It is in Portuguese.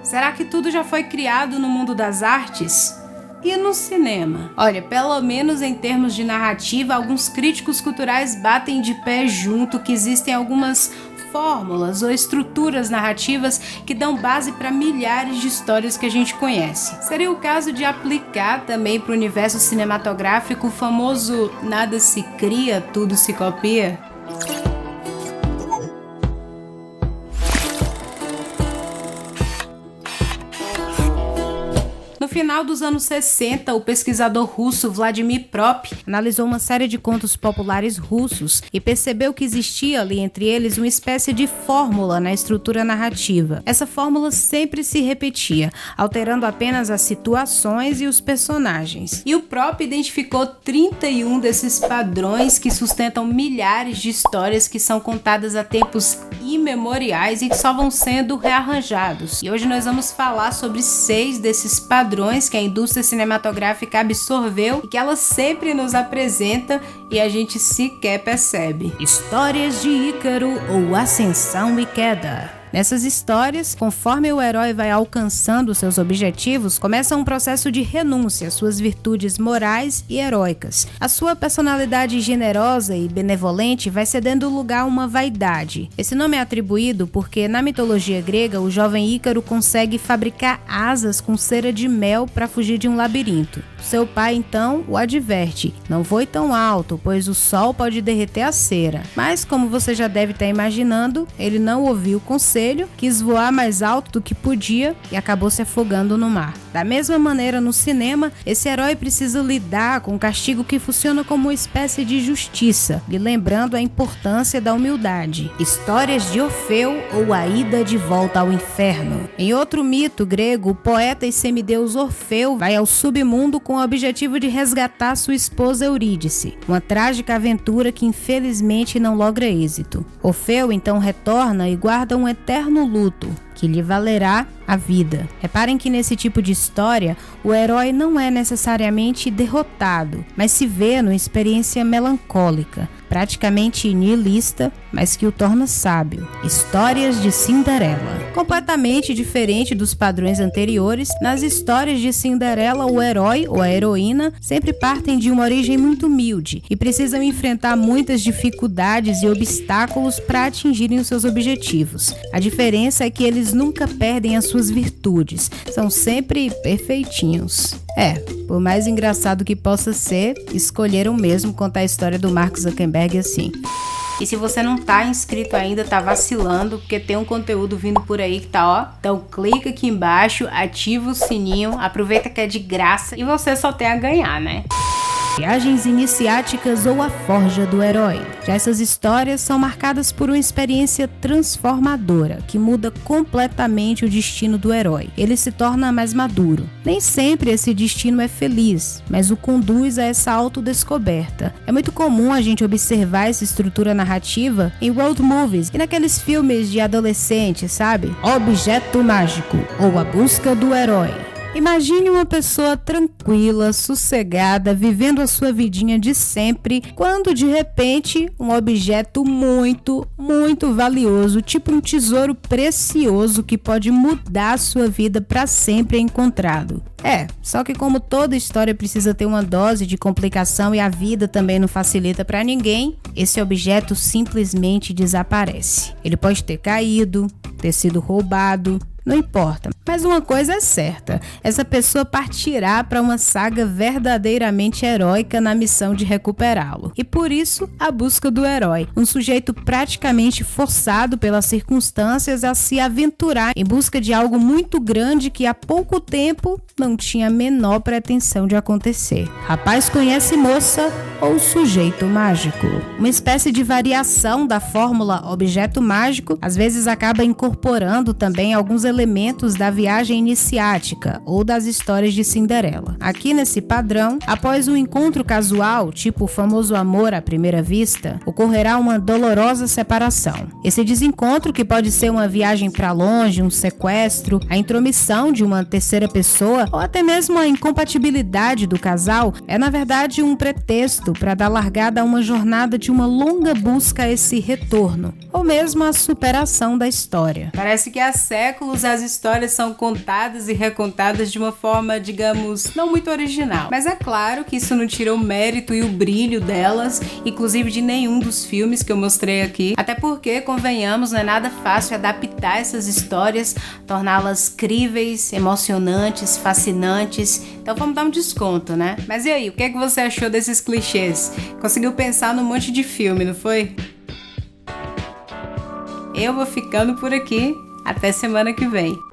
Será que tudo já foi criado no mundo das artes? E no cinema? Olha, pelo menos em termos de narrativa, alguns críticos culturais batem de pé junto que existem algumas fórmulas ou estruturas narrativas que dão base para milhares de histórias que a gente conhece. Seria o caso de aplicar também para o universo cinematográfico o famoso nada se cria, tudo se copia? No final dos anos 60, o pesquisador russo Vladimir Prop analisou uma série de contos populares russos e percebeu que existia ali entre eles uma espécie de fórmula na estrutura narrativa. Essa fórmula sempre se repetia, alterando apenas as situações e os personagens. E o Prop identificou 31 desses padrões que sustentam milhares de histórias que são contadas há tempos imemoriais e que só vão sendo rearranjados. E hoje nós vamos falar sobre 6 desses padrões que a indústria cinematográfica absorveu e que ela sempre nos apresenta e a gente sequer percebe. Histórias de Ícaro ou Ascensão e Queda. Nessas histórias, conforme o herói vai alcançando seus objetivos, começa um processo de renúncia às suas virtudes morais e heróicas. A sua personalidade generosa e benevolente vai cedendo lugar a uma vaidade. Esse nome é atribuído porque, na mitologia grega, o jovem Ícaro consegue fabricar asas com cera de mel para fugir de um labirinto. Seu pai, então, o adverte: não voe tão alto, pois o sol pode derreter a cera. Mas, como você já deve estar imaginando, ele não ouviu o conselho, quis voar mais alto do que podia e acabou se afogando no mar. Da mesma maneira, no cinema, esse herói precisa lidar com um castigo que funciona como uma espécie de justiça, lhe lembrando a importância da humildade. Histórias de Orfeu ou a ida de volta ao inferno. Em outro mito grego, o poeta e semideus Orfeu vai ao submundo com o objetivo de resgatar sua esposa Eurídice, uma trágica aventura que infelizmente não logra êxito. Orfeu então retorna e guarda um eterno luto, que lhe valerá a vida. Reparem que nesse tipo de história, o herói não é necessariamente derrotado, mas se vê numa experiência melancólica, praticamente nihilista, mas que o torna sábio. Histórias de Cinderela. Completamente diferente dos padrões anteriores, nas histórias de Cinderela, o herói ou a heroína sempre partem de uma origem muito humilde e precisam enfrentar muitas dificuldades e obstáculos para atingirem os seus objetivos. A diferença é que eles nunca perdem as suas virtudes, são sempre perfeitinhos. Por mais engraçado que possa ser, escolheram mesmo contar a história do Mark Zuckerberg assim. E se você não tá inscrito ainda, tá vacilando, porque tem um conteúdo vindo por aí que tá, ó. Então clica aqui embaixo, ativa o sininho, aproveita que é de graça e você só tem a ganhar, né? Viagens iniciáticas ou a forja do herói. Já essas histórias são marcadas por uma experiência transformadora, que muda completamente o destino do herói. Ele se torna mais maduro. Nem sempre esse destino é feliz, mas o conduz a essa autodescoberta. É muito comum a gente observar essa estrutura narrativa em road movies e naqueles filmes de adolescente, sabe? Objeto Mágico ou A Busca do Herói. Imagine uma pessoa tranquila, sossegada, vivendo a sua vidinha de sempre, quando de repente um objeto muito, muito valioso, tipo um tesouro precioso que pode mudar a sua vida para sempre é encontrado. Só que como toda história precisa ter uma dose de complicação e a vida também não facilita para ninguém, esse objeto simplesmente desaparece. Ele pode ter caído, ter sido roubado, não importa. Mas uma coisa é certa, essa pessoa partirá para uma saga verdadeiramente heróica na missão de recuperá-lo. E por isso, a busca do herói. Um sujeito praticamente forçado pelas circunstâncias a se aventurar em busca de algo muito grande que há pouco tempo não tinha a menor pretensão de acontecer. Rapaz conhece moça ou sujeito mágico. Uma espécie de variação da fórmula objeto mágico, às vezes acaba incorporando também alguns elementos da viagem iniciática ou das histórias de Cinderela. Aqui nesse padrão, após um encontro casual, tipo o famoso amor à primeira vista, ocorrerá uma dolorosa separação. Esse desencontro, que pode ser uma viagem para longe, um sequestro, a intromissão de uma terceira pessoa ou até mesmo a incompatibilidade do casal, é na verdade um pretexto para dar largada a uma jornada de uma longa busca a esse retorno, ou mesmo a superação da história. Parece que há séculos as histórias são contadas e recontadas de uma forma, digamos, não muito original. Mas é claro que isso não tira o mérito e o brilho delas, inclusive de nenhum dos filmes que eu mostrei aqui. Até porque, convenhamos, não é nada fácil adaptar essas histórias, torná-las críveis, emocionantes, fascinantes. Então vamos dar um desconto, né? Mas e aí, o que é que você achou desses clichês? Conseguiu pensar num monte de filme, não foi? Eu vou ficando por aqui. Até semana que vem.